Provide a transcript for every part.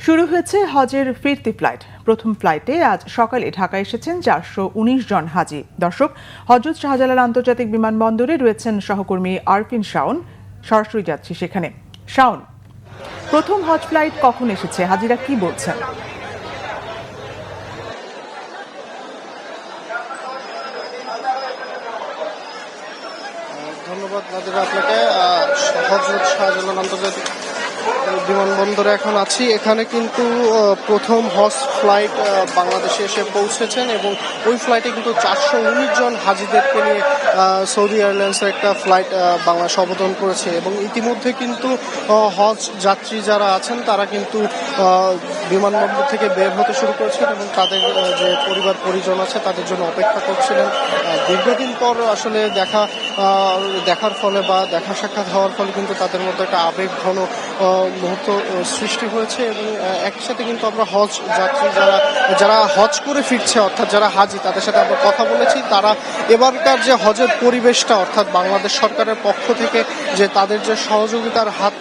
শুরু হয়েছে হজের ফিরতি ফ্লাইট। প্রথম ফ্লাইটে আজ সকালে ঢাকা এসেছেন 419 জন হাজি। দর্শক, হজরত শাহজালাল আন্তর্জাতিক বিমানবন্দরে রয়েছেন সহকর্মী আরফিন শাওন। সরাসরি যাচ্ছি সেখানে। শাওন, প্রথম হজ ফ্লাইট কখন এসেছে, হাজিরা কি বলছেন? ধন্যবাদ নাদিরা আপনাকে। হযরত শাহজালাল আন্তর্জাতিক বিমানবন্দরে এখন আছি। এখানে কিন্তু প্রথম হজ ফ্লাইট বাংলাদেশে এসে পৌঁছেছেন এবং ওই ফ্লাইটে কিন্তু 419 জন হাজিদেরকে নিয়ে সৌদি এয়ারলাইন্সের একটা ফ্লাইট বাংলাদেশ অবতরণ করেছে এবং ইতিমধ্যে কিন্তু হজ যাত্রী যারা আছেন তারা কিন্তু বিমানবন্দর থেকে বের হতে শুরু করেছেন এবং তাদের যে পরিবার পরিজন আছে তাদের জন্য অপেক্ষা করছিলেন। দীর্ঘদিন পর আসলে দেখার ফলে বা দেখা সাক্ষাৎ হওয়ার ফলে কিন্তু তাদের মধ্যে একটা আবেগ ঘন মুহূর্ত সৃষ্টি হয়েছে এবং একই সাথে কিন্তু আমরা হজ যাত্রী যারা হজ করে ফিরছে অর্থাৎ যারা হাজি তাদের সাথে আমরা কথা বলেছি। তারা এবারকার যে হজের পরিবেশটা অর্থাৎ বাংলাদেশ সরকারের পক্ষ থেকে যে তাদের যে সহযোগিতার হাত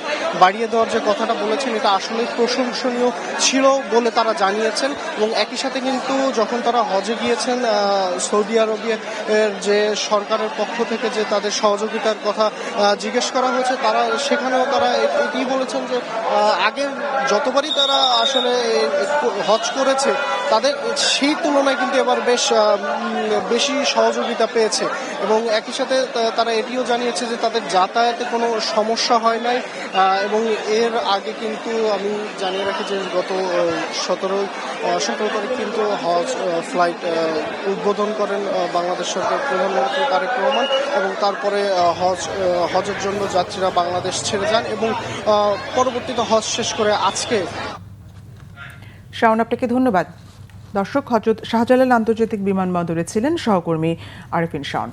বাড়িয়ে দেওয়ার যে কথাটা বলেছেন এটা আসলে প্রশংসনীয় ছিল বলে তারা জানিয়েছেন এবং একই সাথে কিন্তু যখন তারা হজে গিয়েছেন সৌদি আরবের যে সরকারের পক্ষ থেকে যে তাদের সহযোগিতার কথা জিজ্ঞেস করা হয়েছে সেখানেও তারা এটি বলেছেন যে আগের যতবারই তারা আসলে হজ করেছে তাদের সেই তুলনায় কিন্তু এবার বেশি সহযোগিতা পেয়েছে এবং একই সাথে তারা এটিও জানিয়েছে যে তাদের যাতায়াতে কোনো সমস্যা হয় নাই এবং এর আগে কিন্তু আমি জানিয়ে রাখি যে গত 17 তারিখ কিন্তু হজ ফ্লাইট উদ্বোধন করেন বাংলাদেশ সরকারের প্রধানমন্ত্রী তারেক রহমান এবং তারপরে হজের জন্য যাত্রীরা বাংলাদেশ ছেড়ে যান এবং পরবর্তীতে হজ শেষ করে আজকে। শাওন, আপনাকে ধন্যবাদ। দর্শক, হযরত শাহজালাল আন্তর্জাতিক বিমানবন্দরে ছিলেন সহকর্মী আরফিন শাওন।